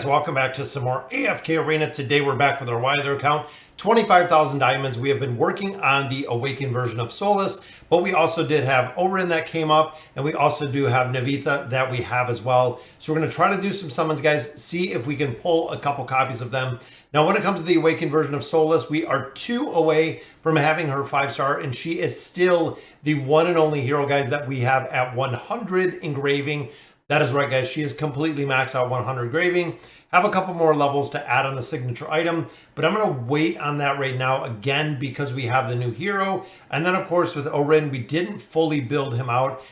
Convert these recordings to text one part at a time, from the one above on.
guys, welcome back to some more AFK Arena. Today we're back with our Wilder account, 25,000 diamonds. We have been working on the Awakened version of Solus, but we also did have Orin that came up, and we also do have Navitha that we have as well. So we're going to try to do some summons, guys, see if we can pull a couple copies of them. Now, when it comes to the Awakened version of Solus, we are 2 away from having her 5-star, and she is still the one and only hero, guys, that we have at 100 engraving. That is right, guys. She is completely maxed out 100 engraving. Have a couple more levels to add on the signature item, but I'm going to wait on that right now, again, because we have the new hero. And then, of course, with Orin, we didn't fully build him out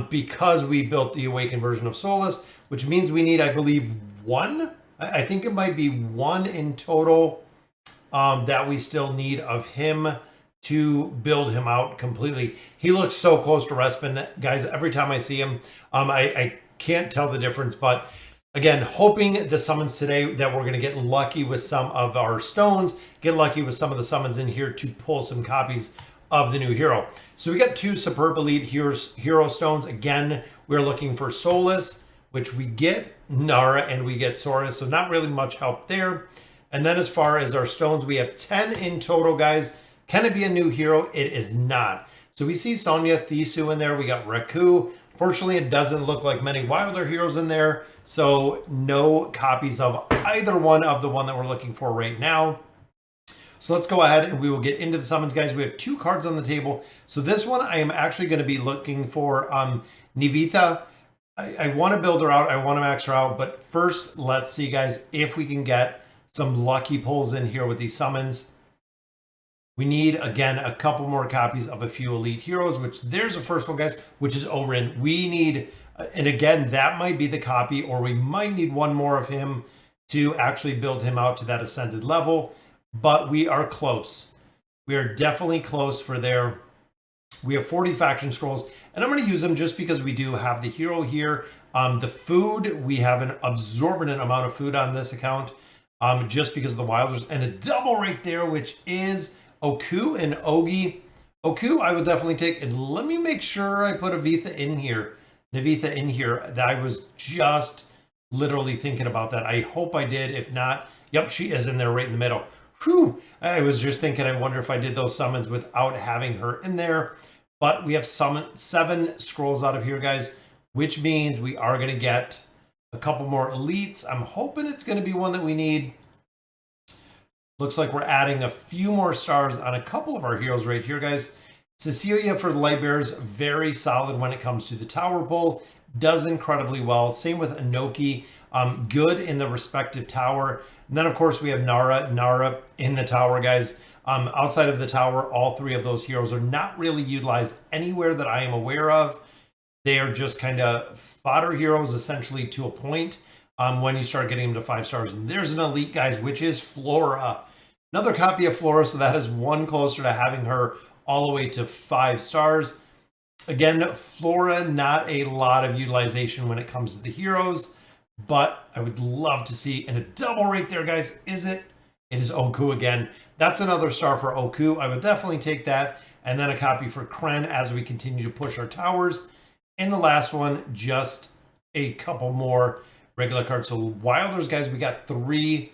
because we built the Awakened version of Solus, which means we need, I believe, 1. I think it might be 1 in total that we still need of him to build him out completely. He looks so close to Respin, guys. Every time I see him, I can't tell the difference, but again, hoping the summons today that we're going to get lucky with some of our stones, get lucky with some of the summons in here to pull some copies of the new hero. So we got 2 superb elite hero stones. Again, we're looking for Solus, which we get Nara and we get Sora, so not really much help there. And then as far as our stones, we have 10 in total, guys. Can it be a new hero? It is not. So we see Sonya, Thisu in there. We got Raku. Fortunately, it doesn't look like many Wilder heroes in there, so no copies of either one of the one that we're looking for right now. So let's go ahead and we will get into the summons, guys. We have 2 cards on the table. So this one, I am actually going to be looking for Navitha. I want to build her out. I want to max her out. But first, let's see, guys, if we can get some lucky pulls in here with these summons. We need, again, a couple more copies of a few elite heroes, which there's the first one, guys, which is Orin. We need, and again, that might be the copy, or we might need 1 more of him to actually build him out to that ascended level, but we are close. We are definitely close for there. We have 40 faction scrolls, and I'm going to use them just because we do have the hero here. The food, we have an absorbent amount of food on this account, just because of the Wilders, and a double right there, which is Oku and Ogi. Oku, I would definitely take, and let me make sure I put Navitha in here. I was just literally thinking about that. I hope I did. If not, yep, she is in there right in the middle. Whew. I was just thinking, I wonder if I did those summons without having her in there. But we have 7 scrolls out of here, guys, which means we are going to get a couple more elites. I'm hoping it's going to be one that we need. Looks like we're adding a few more stars on a couple of our heroes right here, guys. Cecilia for the Light Bearers, very solid when it comes to the tower pull. Does incredibly well. Same with Inoki. Good in the respective tower. And then, of course, we have Nara in the tower, guys. Outside of the tower, all 3 of those heroes are not really utilized anywhere that I am aware of. They are just kind of fodder heroes, essentially, to a point. When you start getting them to 5 stars. And there's an elite, guys, which is Flora. Another copy of Flora, so that is 1 closer to having her all the way to 5 stars. Again, Flora, not a lot of utilization when it comes to the heroes, but I would love to see, and a double right there, guys, is it? It is Oku again. That's another star for Oku. I would definitely take that. And then a copy for Kren as we continue to push our towers. And the last one, just a couple more regular cards. So Wilders, guys, we got 3.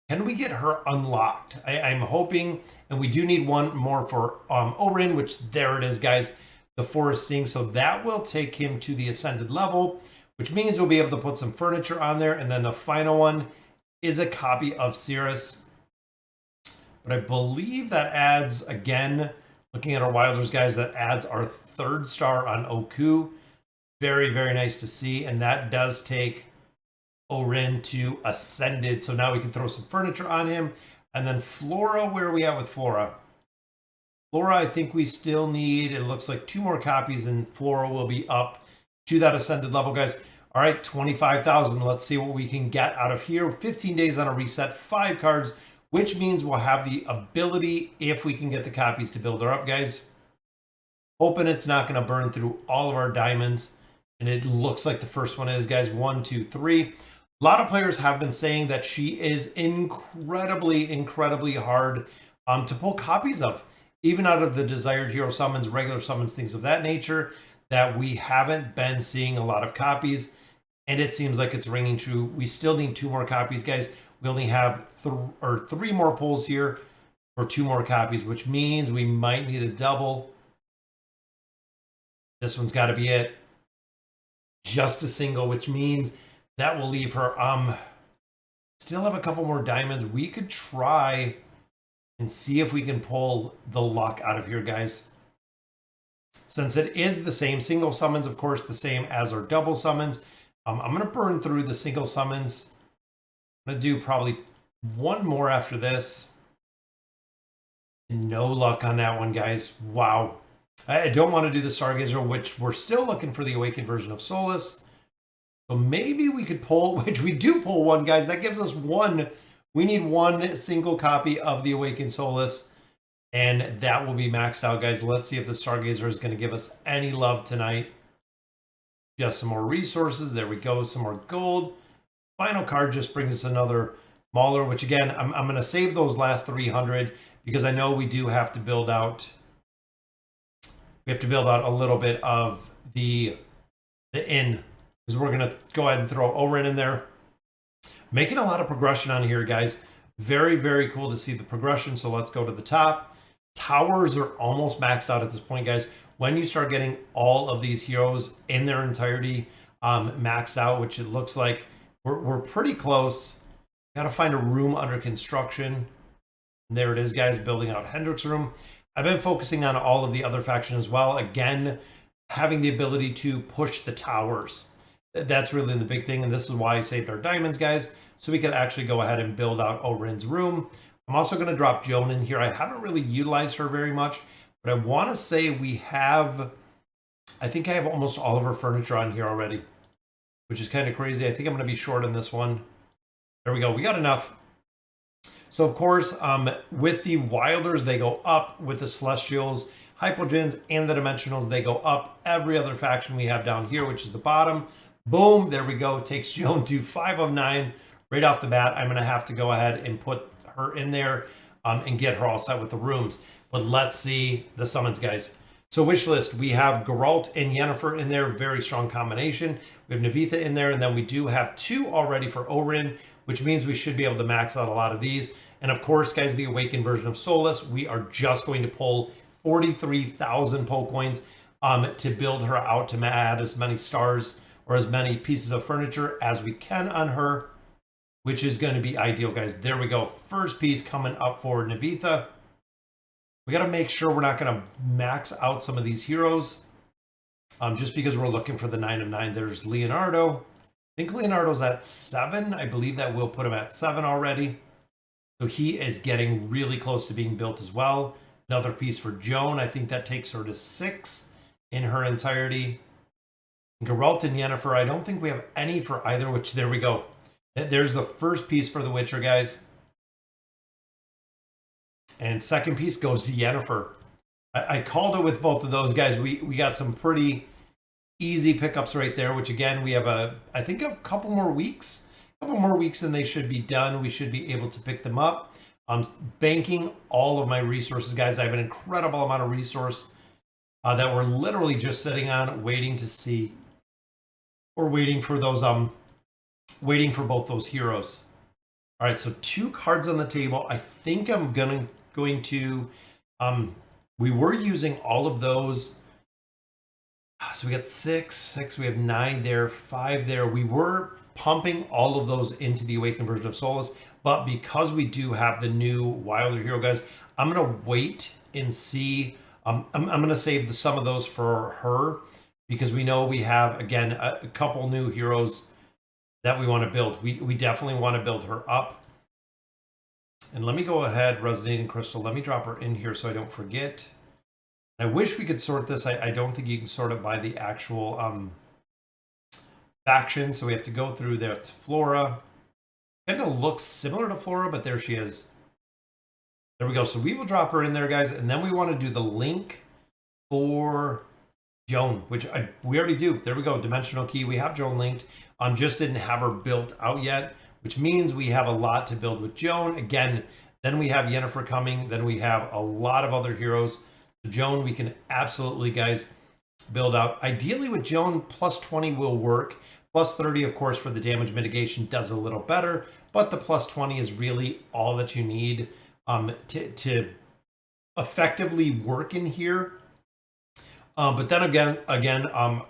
Can we get her unlocked? I'm hoping, and we do need 1 more for Orin, which there it is, guys, the Forest Sting. So that will take him to the ascended level, which means we'll be able to put some furniture on there. And then the final one is a copy of Cirrus. But I believe that adds, again, looking at our Wilders, guys, that adds our 3rd star on Oku. Very, very nice to see. And that does take Orin to ascended, so now we can throw some furniture on him. And then Flora, where are we at with Flora? Flora, I think we still need, it looks like 2 more copies, and Flora will be up to that ascended level, guys. All right, 25,000. Let's see what we can get out of here. 15 days on a reset, 5 cards, which means we'll have the ability, if we can get the copies, to build her up, guys. Hoping it's not going to burn through all of our diamonds. And it looks like the first one is, guys, 1, 2, 3. A lot of players have been saying that she is incredibly, incredibly hard to pull copies of, even out of the desired hero summons, regular summons, things of that nature, that we haven't been seeing a lot of copies. and it seems like it's ringing true. We still need 2 more copies, guys. We only have 3 more pulls here for 2 more copies, which means we might need a double. This one's got to be it. Just a single, which means that will leave her. Still have a couple more diamonds. We could try and see if we can pull the luck out of here, guys. Since it is the same single summons, of course, the same as our double summons. I'm going to burn through the single summons. I'm going to do probably 1 more after this. No luck on that one, guys. Wow. I don't want to do the Stargazer, which we're still looking for the awakened version of Solus. So maybe we could pull, which we do pull 1, guys. That gives us 1. We need 1 single copy of the awakened Solus, and that will be maxed out, guys. Let's see if the Stargazer is going to give us any love tonight. Just some more resources. There we go. Some more gold. Final card just brings us another Mauler, which again, I'm going to save those last 300 because I know we do have to build out. We have to build out a little bit of the inn, because we're going to go ahead and throw Orin in there. Making a lot of progression on here, guys. Very, very cool to see the progression. So let's go to the top. Towers are almost maxed out at this point, guys. When you start getting all of these heroes in their entirety maxed out, which it looks like we're pretty close. Got to find a room under construction. And there it is, guys, building out Hendrick's room. I've been focusing on all of the other factions as well. Again, having the ability to push the towers. That's really the big thing, and this is why I saved our diamonds, guys, so we can actually go ahead and build out Orin's room. I'm also going to drop Joan in here. I haven't really utilized her very much, but I want to say we have, I think I have almost all of her furniture on here already, which is kind of crazy. I think I'm going to be short on this one. There we go. We got enough. So, of course, with the Wilders, they go up. With the Celestials, Hypogens, and the Dimensionals, they go up. Every other faction we have down here, which is the bottom. Boom, there we go. Takes Joan to 5 of 9 right off the bat. I'm going to have to go ahead and put her in there and get her all set with the rooms. But let's see the summons, guys. So wish list, we have Geralt and Yennefer in there. Very strong combination. We have Navitha in there, and then we do have 2 already for Orin, which means we should be able to max out a lot of these. And of course, guys, the awakened version of Solus, we are just going to pull 43,000 Poke coins to build her out, to add as many stars or as many pieces of furniture as we can on her, which is going to be ideal, guys. There we go. First piece coming up for Navitha. We got to make sure we're not going to max out some of these heroes just because we're looking for the 9 of 9. There's Leonardo. I think Leonardo's at 7. I believe that we'll put him at 7 already. So he is getting really close to being built as well. Another piece for Joan. I think that takes her to 6 in her entirety. Geralt and Yennefer, I don't think we have any for either, which there we go. There's the first piece for the Witcher, guys. And second piece goes to Yennefer. I called it with both of those, guys. We got some pretty easy pickups right there, which again, we have I think a couple more weeks. A couple more weeks and they should be done. We should be able to pick them up. I'm banking all of my resources, guys. I have an incredible amount of resource that we're literally just sitting on, waiting to see. We're waiting for those, waiting for both those heroes. All right, so 2 cards on the table. I think I'm going to, we were using all of those. So we got 6, we have 9 there, 5 there. We were pumping all of those into the awakened version of Solus, but because we do have the new Wilder hero, guys, I'm going to wait and see. I'm going to save some of those for her because we know we have, again, a couple new heroes that we want to build. We definitely want to build her up. And let me go ahead, Resonating Crystal. Let me drop her in here so I don't forget. I wish we could sort this. I don't think you can sort it by the actual faction. So we have to go through there. It's Flora. Kind of looks similar to Flora, but there she is. There we go. So we will drop her in there, guys. And then we want to do the link for Joan, which we already do. There we go. Dimensional key. We have Joan linked. Just didn't have her built out yet, which means we have a lot to build with Joan. Again, then we have Yennefer coming. Then we have a lot of other heroes. So Joan, we can absolutely, guys, build out. Ideally with Joan, plus 20 will work, Plus 30, of course, for the damage mitigation does a little better, but the plus 20 is really all that you need to effectively work in here. But then again,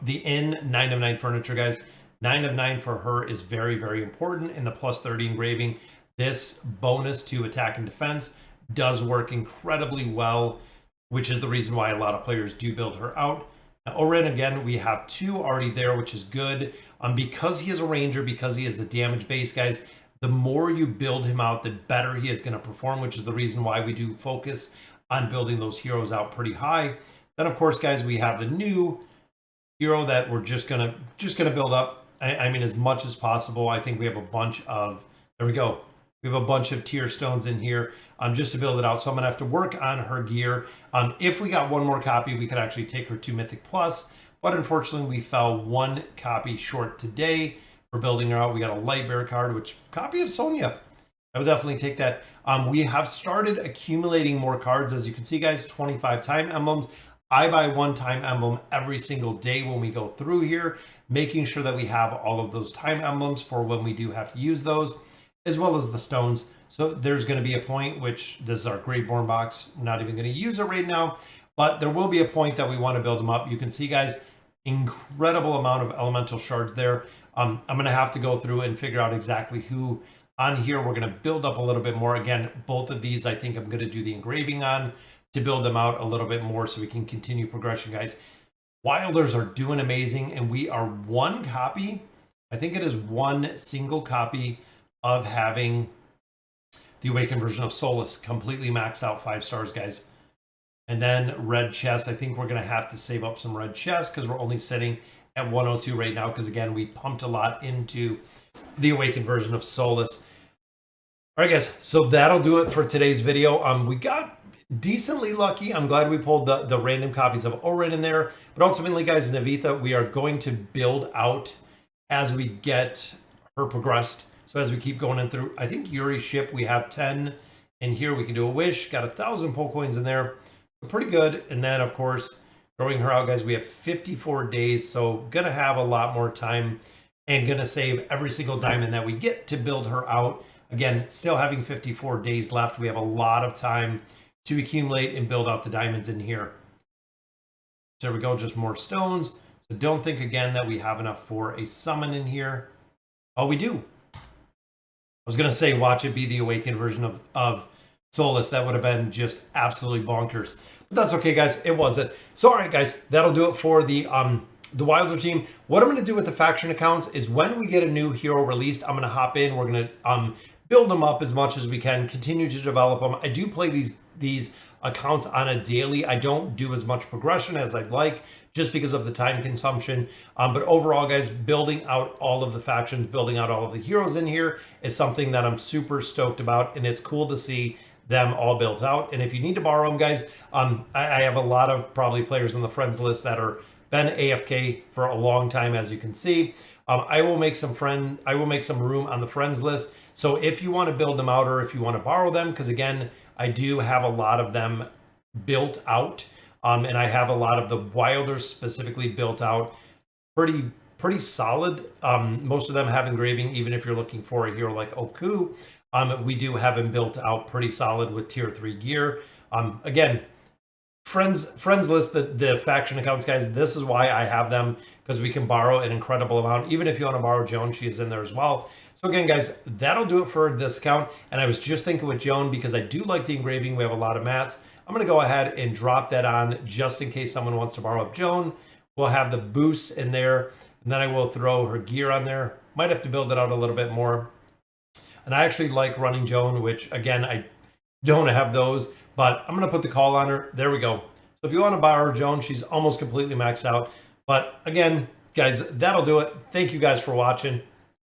the in 9 of 9 furniture, guys, 9 of 9 for her is very, very important in the plus 30 engraving. This bonus to attack and defense does work incredibly well, which is the reason why a lot of players do build her out. Now, Oren, again, we have 2 already there, which is good. Because he is a ranger, because he is a damage base, guys, the more you build him out, the better he is going to perform, which is the reason why we do focus on building those heroes out pretty high. Then, of course, guys, we have the new hero that we're just gonna build up. I mean, as much as possible. I think we have a bunch of, there we go. We have a bunch of tier stones in here just to build it out. So I'm gonna have to work on her gear. If we got one more copy, we could actually take her to Mythic Plus. But unfortunately, we fell 1 copy short today for building her out. We got a Light Bear card, which copy of Sonya. I would definitely take that. We have started accumulating more cards. As you can see, guys, 25 time emblems. I buy 1 time emblem every single day when we go through here, making sure that we have all of those time emblems for when we do have to use those, as well as the stones. So there's going to be a point, which this is our Graveborn box. I'm not even going to use it right now, but there will be a point that we want to build them up. You can see, guys, incredible amount of elemental shards there. I'm going to have to go through and figure out exactly who on here we're going to build up a little bit more. Again, both of these I think I'm going to do the engraving on to build them out a little bit more so we can continue progression, guys. Wilders are doing amazing, and we are 1 copy. I think it is 1 single copy of having the Awakened version of Solus completely maxed out 5 stars, guys. And then red chest. I think we're going to have to save up some red chests because we're only sitting at 102 right now because, again, we pumped a lot into the Awakened version of Solus. All right, guys, so that'll do it for today's video. We got decently lucky. I'm glad we pulled the random copies of Oren in there. But ultimately, guys, Navitha, we are going to build out as we get her progressed. So as we keep going in through, I think Yuri's ship, we have 10 in here. We can do a wish. Got 1,000 pull coins in there. Pretty good. And then, of course, growing her out, guys, we have 54 days. So going to have a lot more time and going to save every single diamond that we get to build her out. Again, still having 54 days left. We have a lot of time to accumulate and build out the diamonds in here. So there we go, just more stones. So don't think again that we have enough for a summon in here. Oh, we do. I was going to say, watch it be the Awakened version of Solus. That would have been just absolutely bonkers. But that's okay, guys. It wasn't. So, all right, guys, that'll do it for the Wilder team. What I'm going to do with the faction accounts is when we get a new hero released, I'm going to hop in. We're going to build them up as much as we can, continue to develop them. I do play these accounts on a daily. I don't do as much progression as I'd like just because of the time consumption. But overall, guys, building out all of the factions, building out all of the heroes in here is something that I'm super stoked about. And it's cool to see them all built out. And if you need to borrow them, guys, I have a lot of probably players on the friends list that are been AFK for a long time, as you can see. I will make some room on the friends list. So if you want to build them out or if you want to borrow them, because again, I do have a lot of them built out, and I have a lot of the Wilders specifically built out pretty solid. Most of them have engraving, even if you're looking for a hero like Oku. We do have him built out pretty solid with tier 3 gear. Again, friends list, the faction accounts, guys, this is why I have them, because we can borrow an incredible amount. Even if you want to borrow Joan, she is in there as well. So again, guys, that'll do it for this account. And I was just thinking with Joan, because I do like the engraving, we have a lot of mats. I'm going to go ahead and drop that on just in case someone wants to borrow up Joan. We'll have the boosts in there, and then I will throw her gear on there. Might have to build it out a little bit more. And I actually like running Joan, which again, I don't have those, but I'm going to put the call on her. There we go. So if you want to borrow Joan, she's almost completely maxed out. But again, guys, that'll do it. Thank you guys for watching.